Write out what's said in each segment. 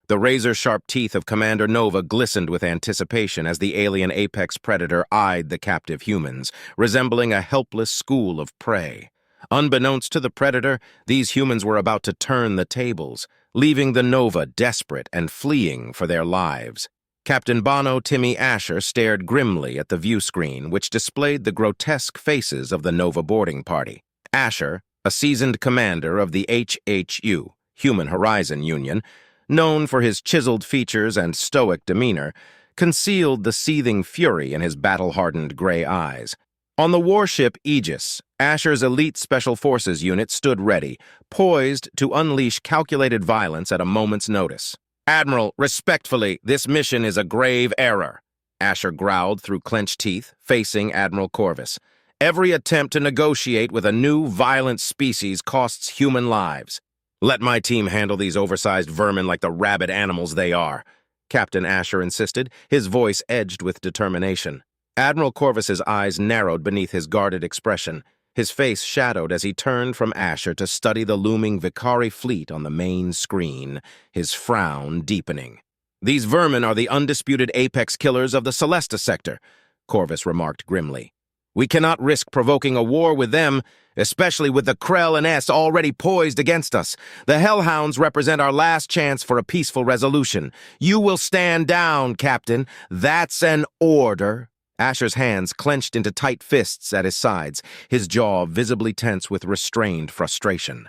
The razor-sharp teeth of Commander Nova glistened with anticipation as the alien apex predator eyed the captive humans, resembling a helpless school of prey. Unbeknownst to the predator, these humans were about to turn the tables, leaving the Nova desperate and fleeing for their lives. Captain Bono Timmy Asher stared grimly at the view screen, which displayed the grotesque faces of the Nova boarding party. Asher, a seasoned commander of the HHU, Human Horizon Union, known for his chiseled features and stoic demeanor, concealed the seething fury in his battle-hardened gray eyes. On the warship Aegis, Asher's elite Special Forces unit stood ready, poised to unleash calculated violence at a moment's notice. "Admiral, respectfully, this mission is a grave error," Asher growled through clenched teeth, facing Admiral Corvus. "Every attempt to negotiate with a new, violent species costs human lives. Let my team handle these oversized vermin like the rabid animals they are," Captain Asher insisted, his voice edged with determination. Admiral Corvus's eyes narrowed beneath his guarded expression. His face shadowed as he turned from Asher to study the looming Vicari fleet on the main screen, his frown deepening. "These vermin are the undisputed apex killers of the Celesta sector," Corvus remarked grimly. "We cannot risk provoking a war with them, especially with the Krell and S already poised against us. The hellhounds represent our last chance for a peaceful resolution. You will stand down, Captain. That's an order." Asher's hands clenched into tight fists at his sides, his jaw visibly tense with restrained frustration.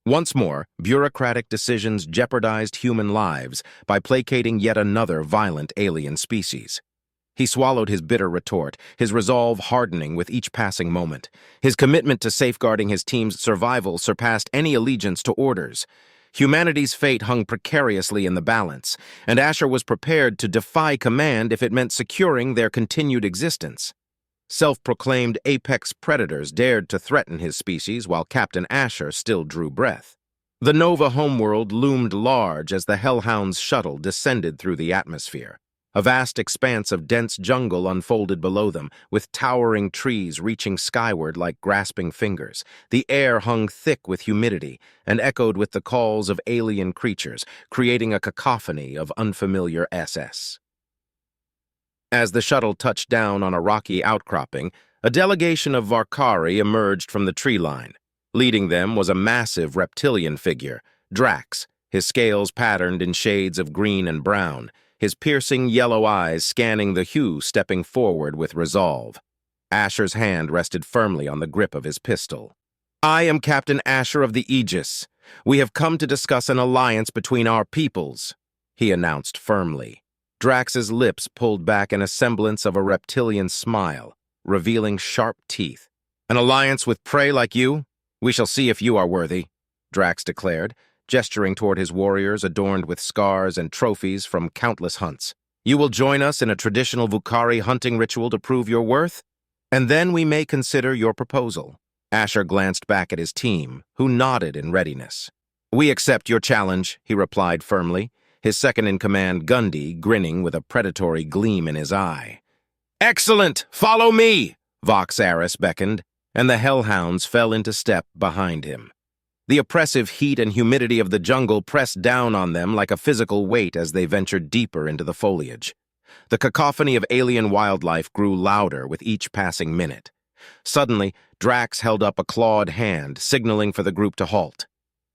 Once more, bureaucratic decisions jeopardized human lives by placating yet another violent alien species. He swallowed his bitter retort, his resolve hardening with each passing moment. His commitment to safeguarding his team's survival surpassed any allegiance to orders. Humanity's fate hung precariously in the balance, and Asher was prepared to defy command if it meant securing their continued existence. Self-proclaimed apex predators dared to threaten his species while Captain Asher still drew breath. The Nova homeworld loomed large as the Hellhounds shuttle descended through the atmosphere. A vast expanse of dense jungle unfolded below them, with towering trees reaching skyward like grasping fingers. The air hung thick with humidity and echoed with the calls of alien creatures, creating a cacophony of unfamiliar SS. As the shuttle touched down on a rocky outcropping, a delegation of Varkari emerged from the tree line. Leading them was a massive reptilian figure, Drax, his scales patterned in shades of green and brown, his piercing yellow eyes scanning the hue stepping forward with resolve. Asher's hand rested firmly on the grip of his pistol. "I am Captain Asher of the Aegis. We have come to discuss an alliance between our peoples," he announced firmly. Drax's lips pulled back in a semblance of a reptilian smile, revealing sharp teeth. "An alliance with prey like you? We shall see if you are worthy," Drax declared, gesturing toward his warriors adorned with scars and trophies from countless hunts. "You will join us in a traditional Vukari hunting ritual to prove your worth? And then we may consider your proposal." Asher glanced back at his team, who nodded in readiness. "We accept your challenge," he replied firmly, his second-in-command Gundy grinning with a predatory gleam in his eye. "Excellent! Follow me!" Vox Aris beckoned, and the hellhounds fell into step behind him. The oppressive heat and humidity of the jungle pressed down on them like a physical weight as they ventured deeper into the foliage. The cacophony of alien wildlife grew louder with each passing minute. Suddenly, Drax held up a clawed hand, signaling for the group to halt.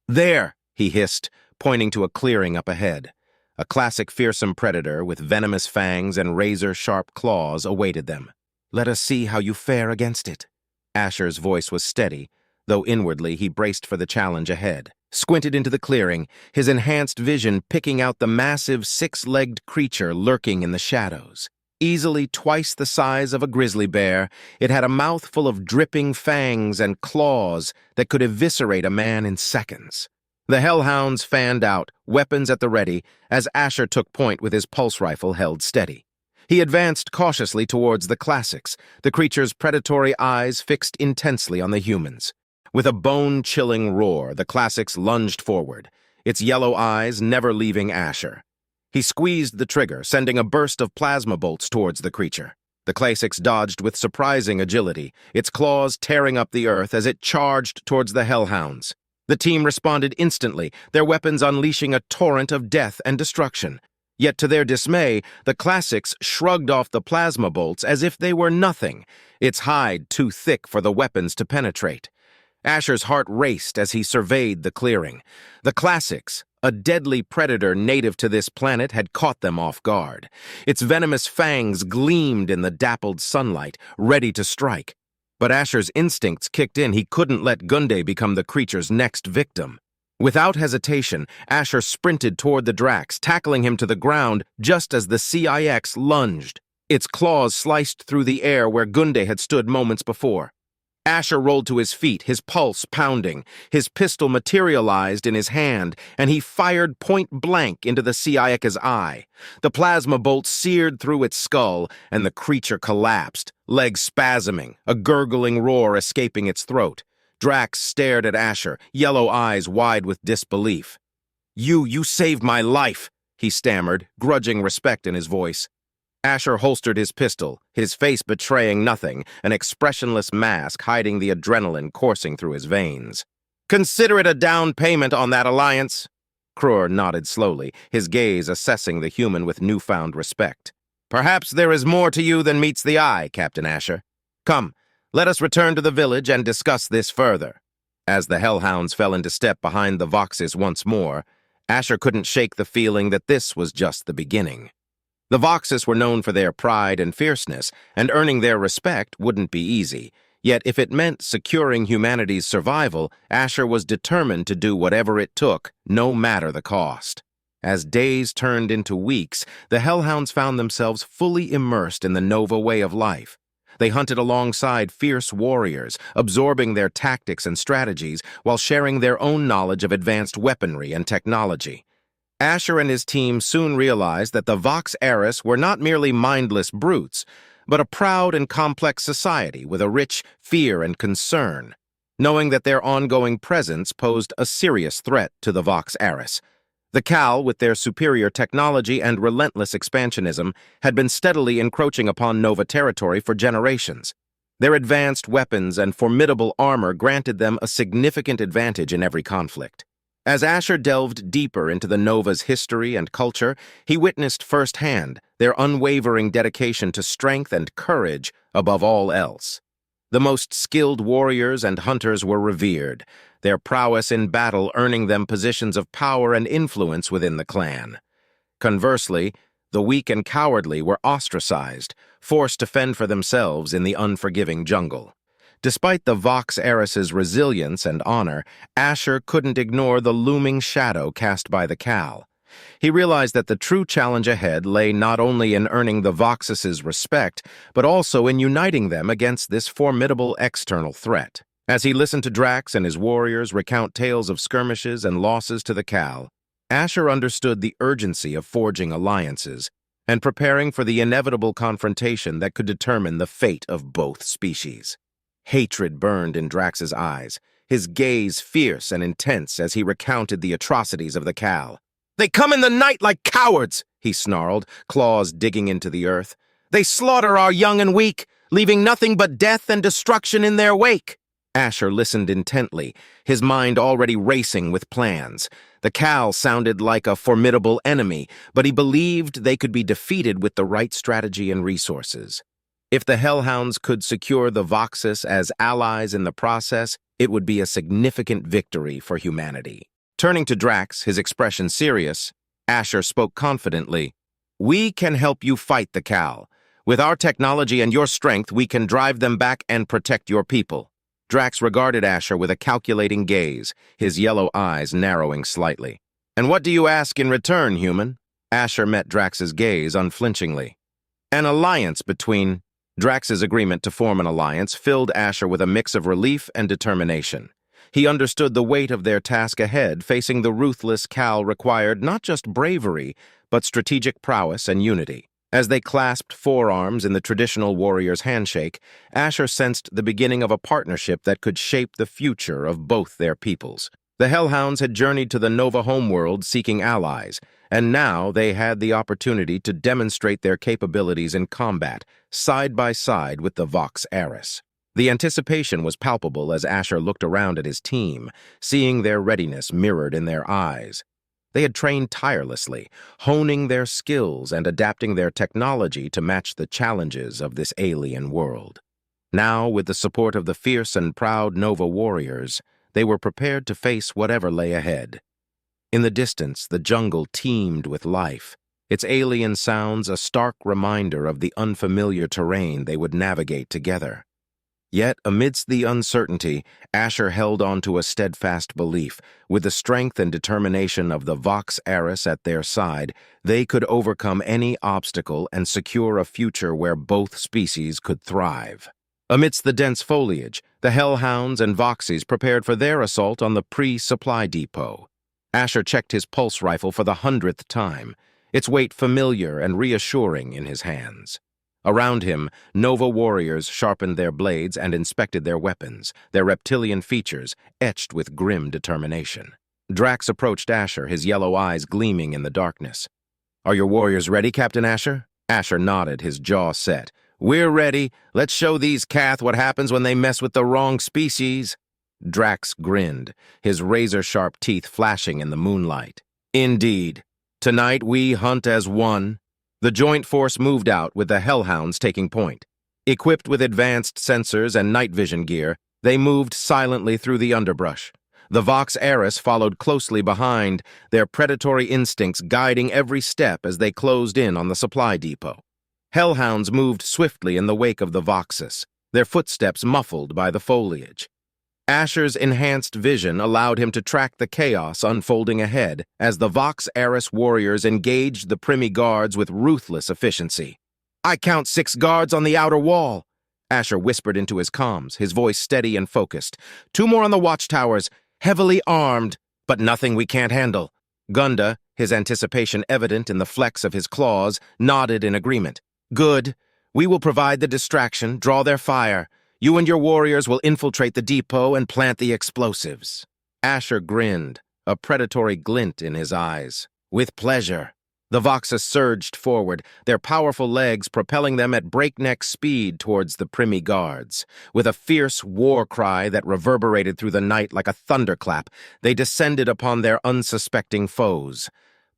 "There!" he hissed, pointing to a clearing up ahead. A classic fearsome predator with venomous fangs and razor-sharp claws awaited them. "Let us see how you fare against it." Asher's voice was steady, though inwardly he braced for the challenge ahead. Squinted into the clearing, his enhanced vision picking out the massive six-legged creature lurking in the shadows. Easily twice the size of a grizzly bear, it had a mouthful of dripping fangs and claws that could eviscerate a man in seconds. The hellhounds fanned out, weapons at the ready, as Asher took point with his pulse rifle held steady. He advanced cautiously towards the classics, the creature's predatory eyes fixed intensely on the humans. With a bone-chilling roar, the classics lunged forward, its yellow eyes never leaving Asher. He squeezed the trigger, sending a burst of plasma bolts towards the creature. The classics dodged with surprising agility, its claws tearing up the earth as it charged towards the hellhounds. The team responded instantly, their weapons unleashing a torrent of death and destruction. Yet to their dismay, the classics shrugged off the plasma bolts as if they were nothing, its hide too thick for the weapons to penetrate. Asher's heart raced as he surveyed the clearing. The classics, a deadly predator native to this planet, had caught them off guard. Its venomous fangs gleamed in the dappled sunlight, ready to strike. But Asher's instincts kicked in. He couldn't let Gunday become the creature's next victim. Without hesitation, Asher sprinted toward the Drax, tackling him to the ground just as the CIX lunged. Its claws sliced through the air where Gunday had stood moments before. Asher rolled to his feet, his pulse pounding. His pistol materialized in his hand, and he fired point-blank into the CIX's eye. The plasma bolt seared through its skull, and the creature collapsed, legs spasming, a gurgling roar escaping its throat. Drax stared at Asher, yellow eyes wide with disbelief. You saved my life," he stammered, grudging respect in his voice. Asher holstered his pistol, his face betraying nothing, an expressionless mask hiding the adrenaline coursing through his veins. "Consider it a down payment on that alliance." Krur nodded slowly, his gaze assessing the human with newfound respect. "Perhaps there is more to you than meets the eye, Captain Asher. Come, let us return to the village and discuss this further." As the hellhounds fell into step behind the Voxes once more, Asher couldn't shake the feeling that this was just the beginning. The Voxes were known for their pride and fierceness, and earning their respect wouldn't be easy. Yet if it meant securing humanity's survival, Asher was determined to do whatever it took, no matter the cost. As days turned into weeks, the hellhounds found themselves fully immersed in the Nova way of life. They hunted alongside fierce warriors, absorbing their tactics and strategies while sharing their own knowledge of advanced weaponry and technology. Asher and his team soon realized that the Vox Eris were not merely mindless brutes, but a proud and complex society with a rich fear and concern. Knowing that their ongoing presence posed a serious threat to the Vox Eris, the Cal, with their superior technology and relentless expansionism, had been steadily encroaching upon Nova territory for generations. Their advanced weapons and formidable armor granted them a significant advantage in every conflict. As Asher delved deeper into the Nova's history and culture, he witnessed firsthand their unwavering dedication to strength and courage above all else. The most skilled warriors and hunters were revered, their prowess in battle earning them positions of power and influence within the clan. Conversely, the weak and cowardly were ostracized, forced to fend for themselves in the unforgiving jungle. Despite the Vox Eris's resilience and honor, Asher couldn't ignore the looming shadow cast by the Cal. He realized that the true challenge ahead lay not only in earning the Voxes' respect, but also in uniting them against this formidable external threat. As he listened to Drax and his warriors recount tales of skirmishes and losses to the Cal, Asher understood the urgency of forging alliances and preparing for the inevitable confrontation that could determine the fate of both species. Hatred burned in Drax's eyes, his gaze fierce and intense as he recounted the atrocities of the Cal. "They come in the night like cowards," he snarled, claws digging into the earth. "They slaughter our young and weak, leaving nothing but death and destruction in their wake." Asher listened intently, his mind already racing with plans. The Cal sounded like a formidable enemy, but he believed they could be defeated with the right strategy and resources. If the Hellhounds could secure the Voxes as allies in the process, it would be a significant victory for humanity. Turning to Drax, his expression serious, Asher spoke confidently. "We can help you fight the Cal. With our technology and your strength, we can drive them back and protect your people." Drax regarded Asher with a calculating gaze, his yellow eyes narrowing slightly. "And what do you ask in return, human?" Asher met Drax's gaze unflinchingly. "An alliance between..." Drax's agreement to form an alliance filled Asher with a mix of relief and determination. He understood the weight of their task ahead. Facing the ruthless Cal required not just bravery, but strategic prowess and unity. As they clasped forearms in the traditional warrior's handshake, Asher sensed the beginning of a partnership that could shape the future of both their peoples. The Hellhounds had journeyed to the Nova homeworld seeking allies, and now they had the opportunity to demonstrate their capabilities in combat, side by side with the Vox Eris. The anticipation was palpable as Asher looked around at his team, seeing their readiness mirrored in their eyes. They had trained tirelessly, honing their skills and adapting their technology to match the challenges of this alien world. Now, with the support of the fierce and proud Nova warriors, they were prepared to face whatever lay ahead. In the distance, the jungle teemed with life, its alien sounds a stark reminder of the unfamiliar terrain they would navigate together. Yet, amidst the uncertainty, Asher held on to a steadfast belief. With the strength and determination of the Vox Eris at their side, they could overcome any obstacle and secure a future where both species could thrive. Amidst the dense foliage, the hellhounds and Voxies prepared for their assault on the pre-supply depot. Asher checked his pulse rifle for the 100th time, its weight familiar and reassuring in his hands. Around him, Nova warriors sharpened their blades and inspected their weapons, their reptilian features etched with grim determination. Drax approached Asher, his yellow eyes gleaming in the darkness. "Are your warriors ready, Captain Asher?" Asher nodded, his jaw set. "We're ready. Let's show these Cath what happens when they mess with the wrong species." Drax grinned, his razor-sharp teeth flashing in the moonlight. "Indeed. Tonight we hunt as one." The joint force moved out, with the hellhounds taking point. Equipped with advanced sensors and night vision gear, they moved silently through the underbrush. The Vox Eris followed closely behind, their predatory instincts guiding every step as they closed in on the supply depot. Hellhounds moved swiftly in the wake of the Voxus, their footsteps muffled by the foliage. Asher's enhanced vision allowed him to track the chaos unfolding ahead as the Vox Eris warriors engaged the Primi guards with ruthless efficiency. "I count 6 guards on the outer wall," Asher whispered into his comms, his voice steady and focused. "2 more on the watchtowers, heavily armed, but nothing we can't handle." Gunda, his anticipation evident in the flex of his claws, nodded in agreement. "Good. We will provide the distraction, draw their fire. You and your warriors will infiltrate the depot and plant the explosives." Asher grinned, a predatory glint in his eyes. "With pleasure." The Voxus surged forward, their powerful legs propelling them at breakneck speed towards the Primi guards. With a fierce war cry that reverberated through the night like a thunderclap, they descended upon their unsuspecting foes.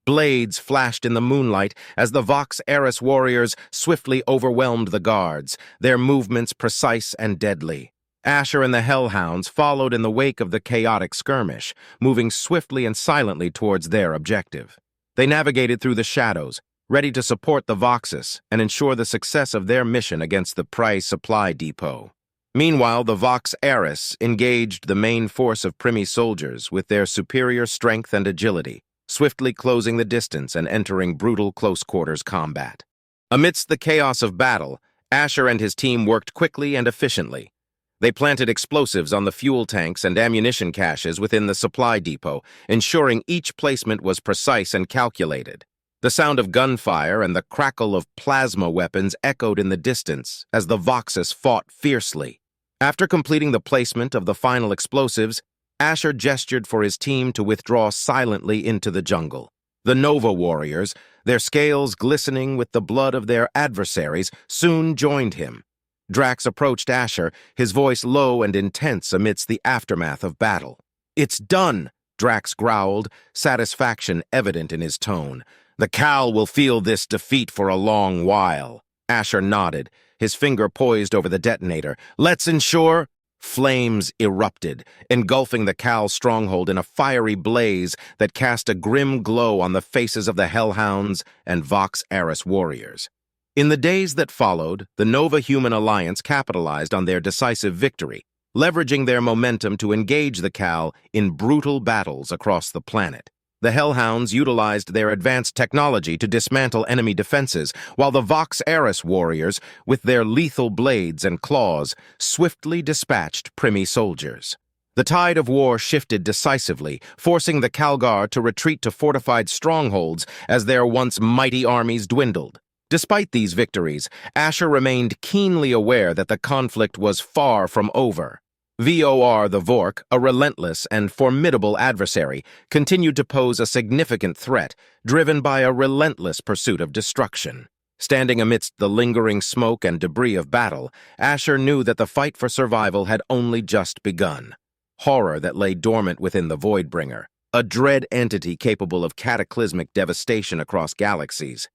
Blades flashed in the moonlight as the Vox Eris warriors swiftly overwhelmed the guards, their movements precise and deadly. Asher and the hellhounds followed in the wake of the chaotic skirmish, moving swiftly and silently towards their objective. They navigated through the shadows, ready to support the Voxus and ensure the success of their mission against the prize supply depot. Meanwhile, the Vox Eris engaged the main force of Primi soldiers with their superior strength and agility, swiftly closing the distance and entering brutal close-quarters combat. Amidst the chaos of battle, Asher and his team worked quickly and efficiently. They planted explosives on the fuel tanks and ammunition caches within the supply depot, ensuring each placement was precise and calculated. The sound of gunfire and the crackle of plasma weapons echoed in the distance as the Voxus fought fiercely. After completing the placement of the final explosives, Asher gestured for his team to withdraw silently into the jungle. The Nova warriors, their scales glistening with the blood of their adversaries, soon joined him. Drax approached Asher, his voice low and intense amidst the aftermath of battle. "It's done," Drax growled, satisfaction evident in his tone. "The Cal will feel this defeat for a long while." Asher nodded, his finger poised over the detonator. "Let's ensure—" Flames erupted, engulfing the Cal stronghold in a fiery blaze that cast a grim glow on the faces of the hellhounds and Vox Eris warriors. In the days that followed, the Nova-Human Alliance capitalized on their decisive victory, leveraging their momentum to engage the Cal in brutal battles across the planet. The hellhounds utilized their advanced technology to dismantle enemy defenses, while the Vox Eris warriors, with their lethal blades and claws, swiftly dispatched Primi soldiers. The tide of war shifted decisively, forcing the Calgar to retreat to fortified strongholds as their once mighty armies dwindled. Despite these victories, Asher remained keenly aware that the conflict was far from over. VOR the Vork, a relentless and formidable adversary, continued to pose a significant threat, driven by a relentless pursuit of destruction. Standing amidst the lingering smoke and debris of battle, Asher knew that the fight for survival had only just begun. Horror that lay dormant within the Voidbringer, a dread entity capable of cataclysmic devastation across galaxies.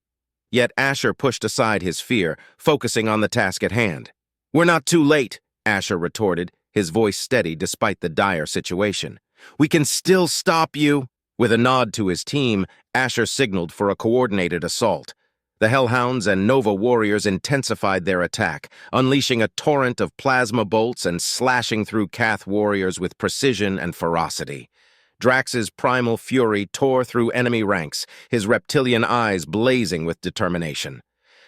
Yet Asher pushed aside his fear, focusing on the task at hand. "We're not too late," Asher retorted, his voice steady despite the dire situation. "We can still stop you." With a nod to his team, Asher signaled for a coordinated assault. The Hellhounds and Nova warriors intensified their attack, unleashing a torrent of plasma bolts and slashing through Cath warriors with precision and ferocity. Drax's primal fury tore through enemy ranks, his reptilian eyes blazing with determination.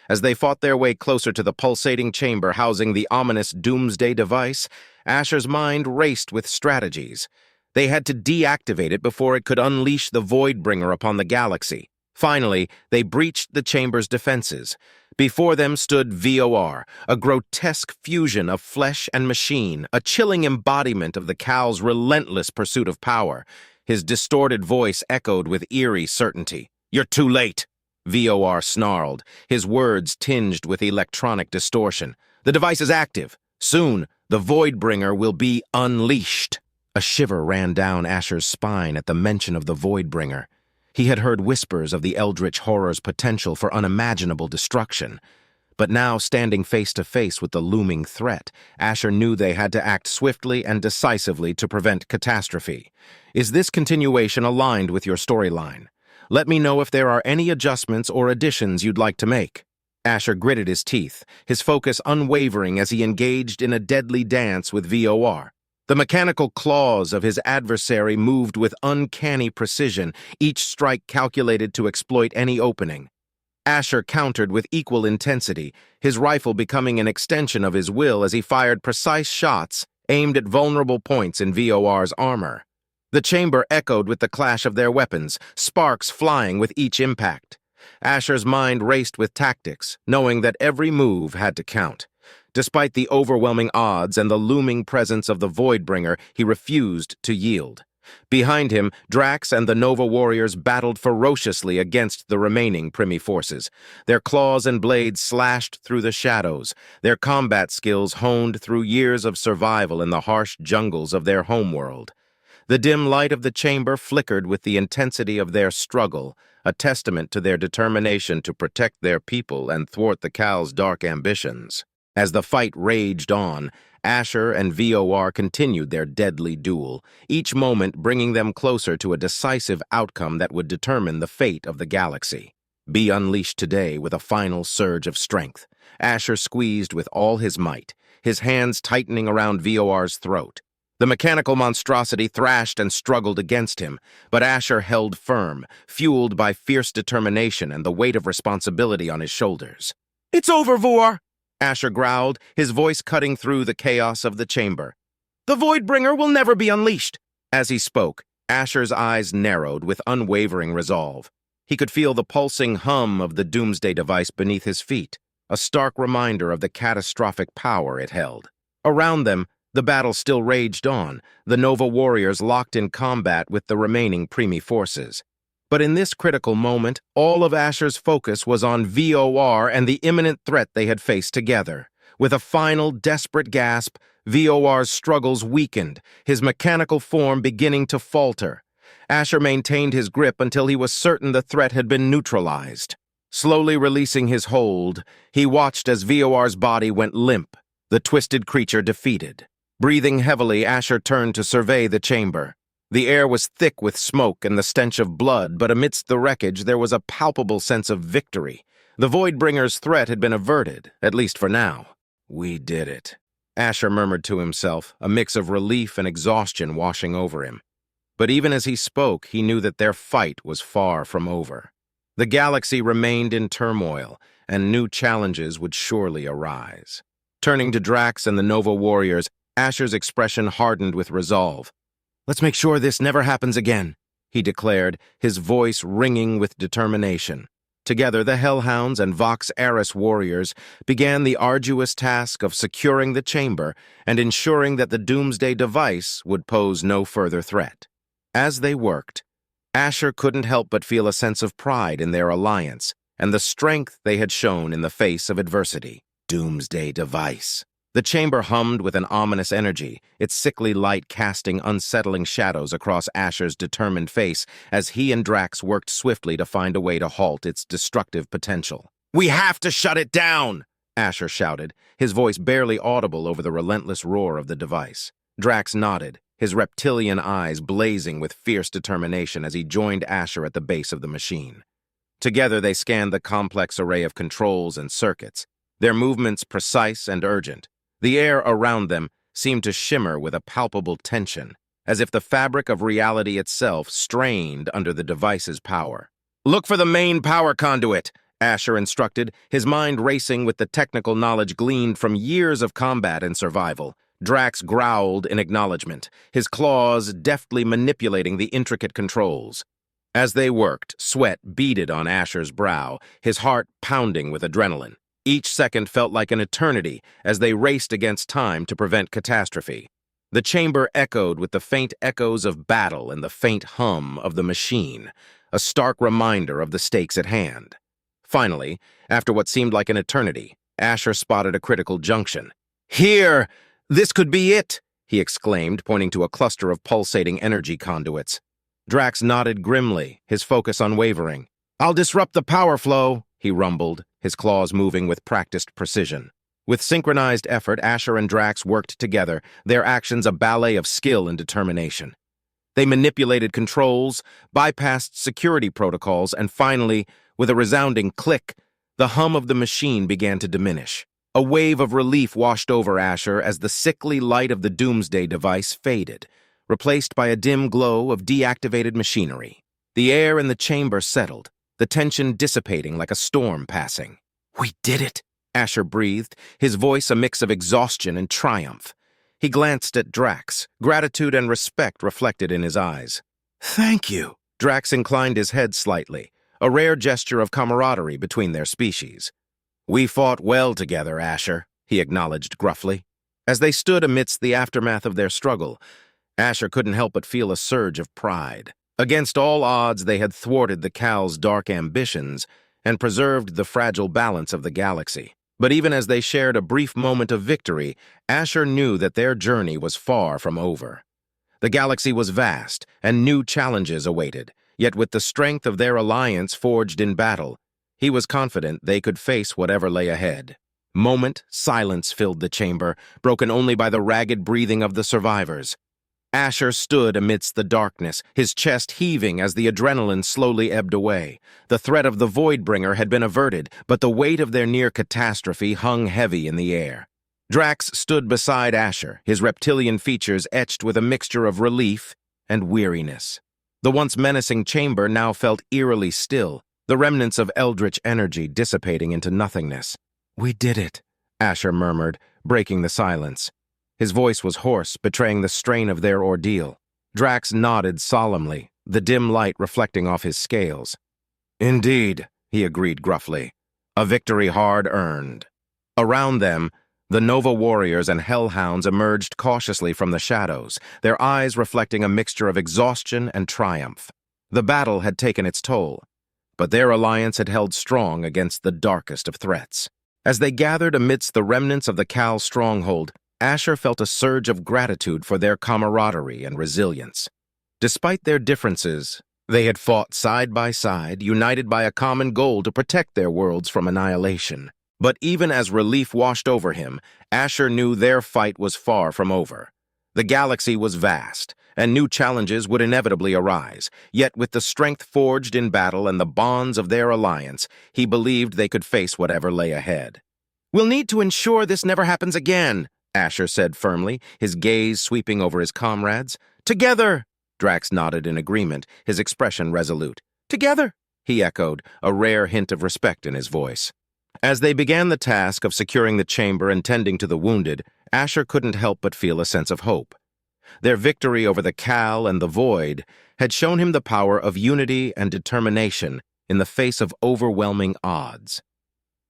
As they fought their way closer to the pulsating chamber housing the ominous doomsday device, Asher's mind raced with strategies. They had to deactivate it before it could unleash the Voidbringer upon the galaxy. Finally, they breached the chamber's defenses. Before them stood VOR, a grotesque fusion of flesh and machine, a chilling embodiment of the Cal's relentless pursuit of power. His distorted voice echoed with eerie certainty. "You're too late," VOR snarled, his words tinged with electronic distortion. "The device is active. Soon, the Voidbringer will be unleashed." A shiver ran down Asher's spine at the mention of the Voidbringer. He had heard whispers of the eldritch horror's potential for unimaginable destruction. But now, standing face to face with the looming threat, Asher knew they had to act swiftly and decisively to prevent catastrophe. Is this continuation aligned with your storyline? Let me know if there are any adjustments or additions you'd like to make. Asher gritted his teeth, his focus unwavering as he engaged in a deadly dance with VOR. The mechanical claws of his adversary moved with uncanny precision, each strike calculated to exploit any opening. Asher countered with equal intensity, his rifle becoming an extension of his will as he fired precise shots aimed at vulnerable points in VOR's armor. The chamber echoed with the clash of their weapons, sparks flying with each impact. Asher's mind raced with tactics, knowing that every move had to count. Despite the overwhelming odds and the looming presence of the Voidbringer, he refused to yield. Behind him, Drax and the Nova warriors battled ferociously against the remaining Primi forces. Their claws and blades slashed through the shadows, their combat skills honed through years of survival in the harsh jungles of their homeworld. The dim light of the chamber flickered with the intensity of their struggle, a testament to their determination to protect their people and thwart the Cal's dark ambitions. As the fight raged on, Asher and VOR continued their deadly duel, each moment bringing them closer to a decisive outcome that would determine the fate of the galaxy. Be unleashed today with a final surge of strength. Asher squeezed with all his might, his hands tightening around VOR's throat. The mechanical monstrosity thrashed and struggled against him, but Asher held firm, fueled by fierce determination and the weight of responsibility on his shoulders. "It's over, VOR!" Asher growled, his voice cutting through the chaos of the chamber. "The Voidbringer will never be unleashed." As he spoke, Asher's eyes narrowed with unwavering resolve. He could feel the pulsing hum of the doomsday device beneath his feet, a stark reminder of the catastrophic power it held. Around them, the battle still raged on, the Nova warriors locked in combat with the remaining Primi forces. But in this critical moment, all of Asher's focus was on VOR and the imminent threat they had faced together. With a final, desperate gasp, VOR's struggles weakened, his mechanical form beginning to falter. Asher maintained his grip until he was certain the threat had been neutralized. Slowly releasing his hold, he watched as VOR's body went limp, the twisted creature defeated. Breathing heavily, Asher turned to survey the chamber. The air was thick with smoke and the stench of blood, but amidst the wreckage there was a palpable sense of victory. The Voidbringer's threat had been averted, at least for now. "We did it," Asher murmured to himself, a mix of relief and exhaustion washing over him. But even as he spoke, he knew that their fight was far from over. The galaxy remained in turmoil, and new challenges would surely arise. Turning to Drax and the Nova warriors, Asher's expression hardened with resolve. "Let's make sure this never happens again," he declared, his voice ringing with determination. Together, the Hellhounds and Vox Eris warriors began the arduous task of securing the chamber and ensuring that the doomsday device would pose no further threat. As they worked, Asher couldn't help but feel a sense of pride in their alliance and the strength they had shown in the face of adversity. Doomsday device. The chamber hummed with an ominous energy, its sickly light casting unsettling shadows across Asher's determined face as he and Drax worked swiftly to find a way to halt its destructive potential. "We have to shut it down!" Asher shouted, his voice barely audible over the relentless roar of the device. Drax nodded, his reptilian eyes blazing with fierce determination as he joined Asher at the base of the machine. Together they scanned the complex array of controls and circuits, their movements precise and urgent. The air around them seemed to shimmer with a palpable tension, as if the fabric of reality itself strained under the device's power. "Look for the main power conduit," Asher instructed, his mind racing with the technical knowledge gleaned from years of combat and survival. Drax growled in acknowledgement, his claws deftly manipulating the intricate controls. As they worked, sweat beaded on Asher's brow, his heart pounding with adrenaline. Each second felt like an eternity as they raced against time to prevent catastrophe. The chamber echoed with the faint echoes of battle and the faint hum of the machine, a stark reminder of the stakes at hand. Finally, after what seemed like an eternity, Asher spotted a critical junction. "Here! This could be it!" he exclaimed, pointing to a cluster of pulsating energy conduits. Drax nodded grimly, his focus unwavering. "I'll disrupt the power flow," he rumbled, his claws moving with practiced precision. With synchronized effort, Asher and Drax worked together, their actions a ballet of skill and determination. They manipulated controls, bypassed security protocols, and finally, with a resounding click, the hum of the machine began to diminish. A wave of relief washed over Asher as the sickly light of the Doomsday device faded, replaced by a dim glow of deactivated machinery. The air in the chamber settled, the tension dissipating like a storm passing. "We did it," Asher breathed, his voice a mix of exhaustion and triumph. He glanced at Drax, gratitude and respect reflected in his eyes. "Thank you." Drax inclined his head slightly, a rare gesture of camaraderie between their species. "We fought well together, Asher," he acknowledged gruffly. As they stood amidst the aftermath of their struggle, Asher couldn't help but feel a surge of pride. Against all odds, they had thwarted the Cal's dark ambitions and preserved the fragile balance of the galaxy. But even as they shared a brief moment of victory, Asher knew that their journey was far from over. The galaxy was vast, and new challenges awaited, yet with the strength of their alliance forged in battle, he was confident they could face whatever lay ahead. Silence filled the chamber, broken only by the ragged breathing of the survivors. Asher stood amidst the darkness, his chest heaving as the adrenaline slowly ebbed away. The threat of the Voidbringer had been averted, but the weight of their near catastrophe hung heavy in the air. Drax stood beside Asher, his reptilian features etched with a mixture of relief and weariness. The once menacing chamber now felt eerily still, the remnants of eldritch energy dissipating into nothingness. "We did it," Asher murmured, breaking the silence. His voice was hoarse, betraying the strain of their ordeal. Drax nodded solemnly, the dim light reflecting off his scales. "Indeed," he agreed gruffly, "a victory hard-earned." Around them, the Nova warriors and hellhounds emerged cautiously from the shadows, their eyes reflecting a mixture of exhaustion and triumph. The battle had taken its toll, but their alliance had held strong against the darkest of threats. As they gathered amidst the remnants of the Cal stronghold, Asher felt a surge of gratitude for their camaraderie and resilience. Despite their differences, they had fought side by side, united by a common goal to protect their worlds from annihilation. But even as relief washed over him, Asher knew their fight was far from over. The galaxy was vast, and new challenges would inevitably arise. Yet with the strength forged in battle and the bonds of their alliance, he believed they could face whatever lay ahead. "We'll need to ensure this never happens again," Asher said firmly, his gaze sweeping over his comrades. "Together!" Drax nodded in agreement, his expression resolute. "Together!" he echoed, a rare hint of respect in his voice. As they began the task of securing the chamber and tending to the wounded, Asher couldn't help but feel a sense of hope. Their victory over the Cal and the Void had shown him the power of unity and determination in the face of overwhelming odds.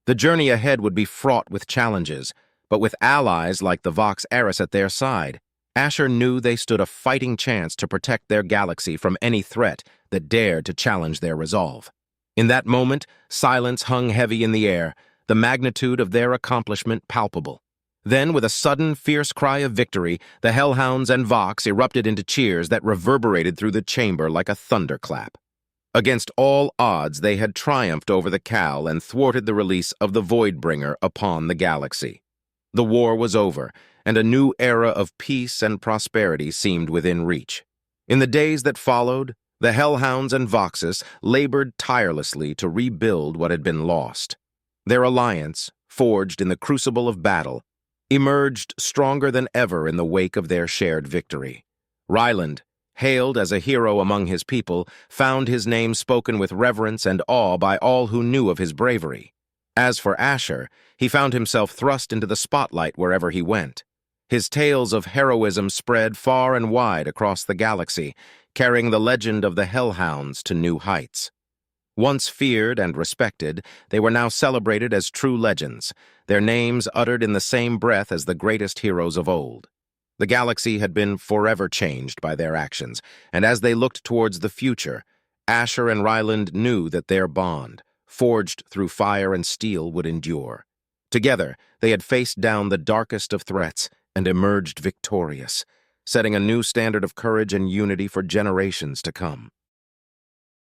The journey ahead would be fraught with challenges, but with allies like the Vox Eris at their side, Asher knew they stood a fighting chance to protect their galaxy from any threat that dared to challenge their resolve. In that moment, silence hung heavy in the air, the magnitude of their accomplishment palpable. Then, with a sudden, fierce cry of victory, the hellhounds and Vox erupted into cheers that reverberated through the chamber like a thunderclap. Against all odds, they had triumphed over the Cal and thwarted the release of the Voidbringer upon the galaxy. The war was over, and a new era of peace and prosperity seemed within reach. In the days that followed, the Hellhounds and Voxus labored tirelessly to rebuild what had been lost. Their alliance, forged in the crucible of battle, emerged stronger than ever in the wake of their shared victory. Ryland, hailed as a hero among his people, found his name spoken with reverence and awe by all who knew of his bravery. As for Asher, he found himself thrust into the spotlight wherever he went. His tales of heroism spread far and wide across the galaxy, carrying the legend of the Hellhounds to new heights. Once feared and respected, they were now celebrated as true legends, their names uttered in the same breath as the greatest heroes of old. The galaxy had been forever changed by their actions, and as they looked towards the future, Asher and Ryland knew that their bond, forged through fire and steel, would endure. Together, they had faced down the darkest of threats and emerged victorious, setting a new standard of courage and unity for generations to come.